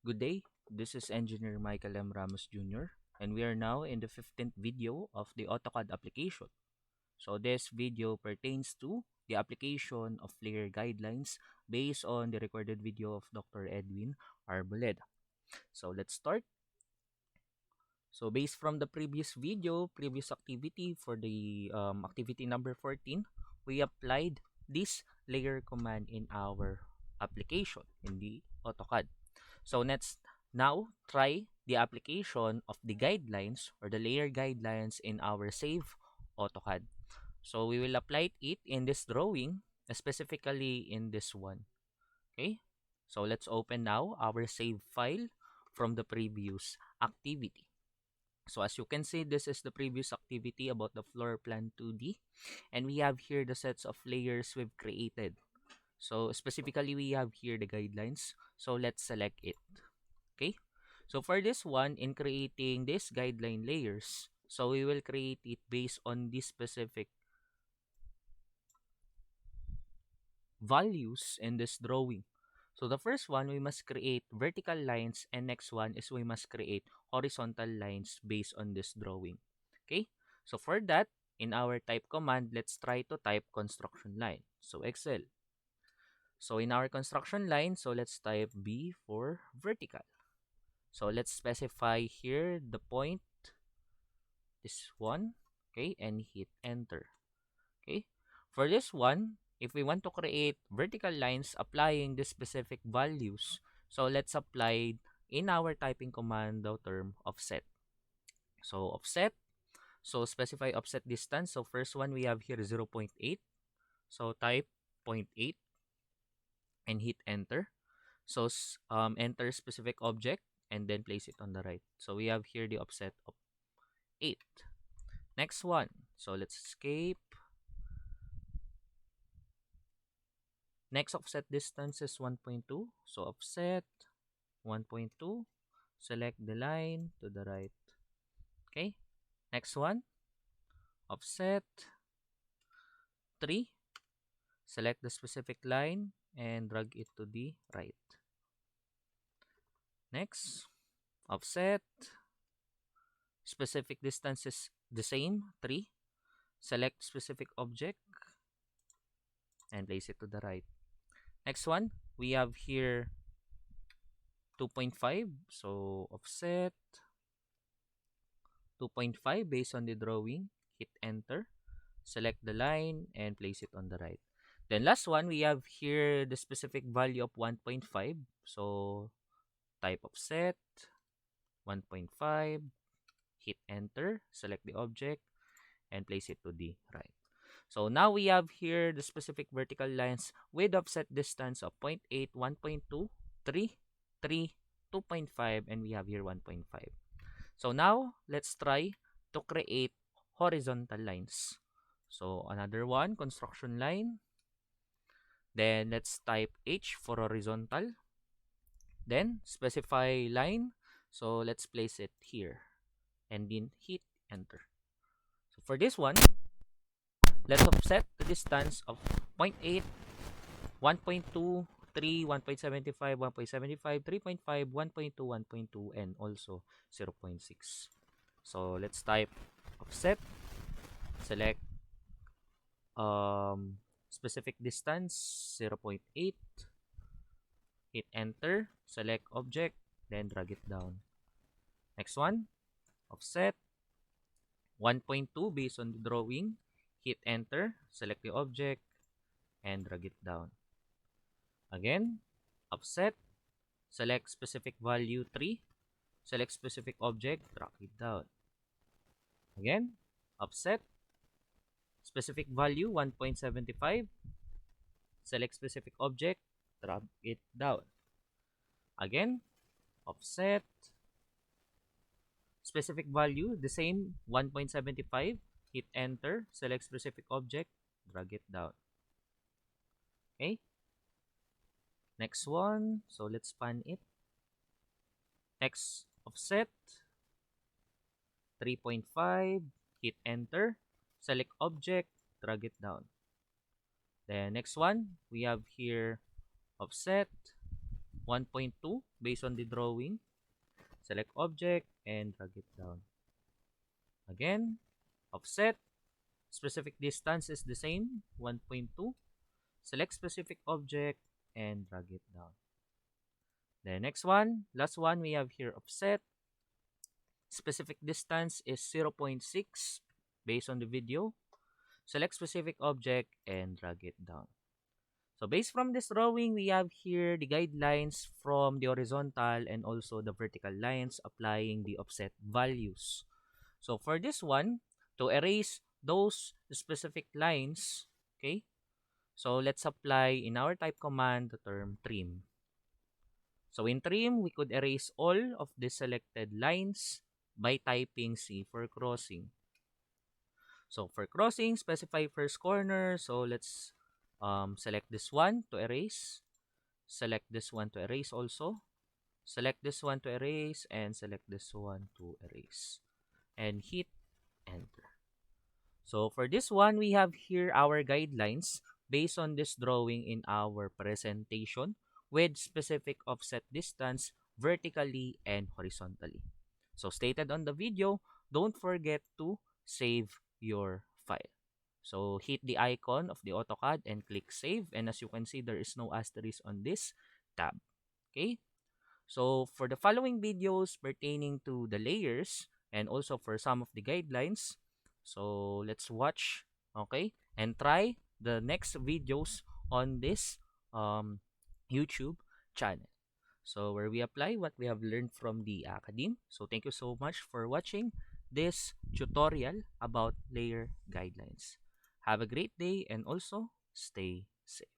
Good day, this is Engineer Michael M. Ramos Jr. and we are now in the 15th video of the AutoCAD application. So this video pertains to the application of layer guidelines based on the recorded video of Dr. Edwin Arboleda. So let's start. So based from the previous video, previous activity for the activity number 14, we applied this layer command in our application in the AutoCAD. So let's now try the application of the guidelines or the layer guidelines in our save AutoCAD. So we will apply it in this drawing, specifically in this one. Okay, so let's open now our save file from the previous activity. So as you can see, this is the previous activity about the floor plan 2D, and we have here the sets of layers we've created. So specifically, we have here the guidelines. So let's select it. Okay. So for this one, in creating this guideline layers, so we will create it based on this specific values in this drawing. So the first one, we must create vertical lines, and next one is we must create horizontal lines based on this drawing. Okay. So for that, in our type command, let's try to type construction line. So Excel. So in our construction line, so let's type B for vertical. So let's specify here the point, this one, okay, and hit enter. Okay. For this one, if we want to create vertical lines applying the specific values, so let's apply in our typing command the term offset. So offset, so specify offset distance. So first one we have here 0.8. So type 0.8 and hit enter. So enter specific object and then place it on the right. So we have here the offset of 8. Next one. So let's escape. Next offset distance is 1.2. So offset 1.2. Select the line to the right. Okay. Next one. Offset 3. Select the specific line and drag it to the right. Next. Offset. Specific distance is the same, 3. Select specific object and place it to the right. Next one, we have here 2.5. So offset 2.5 based on the drawing. Hit enter. Select the line and place it on the right. Then last one, we have here the specific value of 1.5. So type offset 1.5. Hit enter. Select the object and place it to the right. So now we have here the specific vertical lines with offset distance of 0.8, 1.2, 3, 3, 2.5, and we have here 1.5. So now let's try to create horizontal lines. So another one, construction line. Then let's type H for horizontal. Then specify line. So let's place it here and then hit enter. So for this one, let's offset the distance of 0.8, 1.2, 3, 1.75, 1.75, 3.5, 1.2, 1.2, and also 0.6. So let's type offset, select specific distance 0.8, hit enter, select object, then drag it down. Next one, offset 1.2 based on the drawing. Hit enter, select the object, and drag it down. Again, offset, select specific value 3, select specific object, drag it down. Again, offset, specific value 1.75, select specific object, drag it down. Again, offset, specific value, the same 1.75, hit enter, select specific object, drag it down. Okay. Next one. So let's span it. Next offset 3.5, hit enter, select object, drag it down. Then next one, we have here offset 1.2 based on the drawing. Select object and drag it down. Again, offset. Specific distance is the same, 1.2. Select specific object and drag it down. The next one, last one, we have here offset. Specific distance is 0.6 based on the video. Select specific object and drag it down. So based from this drawing, we have here the guidelines from the horizontal and also the vertical lines applying the offset values. So for this one, to erase those specific lines, okay, so let's apply in our type command the term trim. So in trim, we could erase all of the selected lines by typing C for crossing. So for crossing, specify first corner. So let's select this one to erase. Select this one to erase also. Select this one to erase and select this one to erase. And hit enter. So for this one, we have here our guidelines based on this drawing in our presentation with specific offset distance vertically and horizontally. So stated on the video, don't forget to save your file. So hit the icon of the AutoCAD and click save, and as you can see, there is no asterisk on this tab. Okay? So for the following videos pertaining to the layers and also for some of the guidelines, so let's watch, okay, and try the next videos on this YouTube channel. So where we apply what we have learned from the academe. So thank you so much for watching this tutorial about layer guidelines. Have a great day and also stay safe.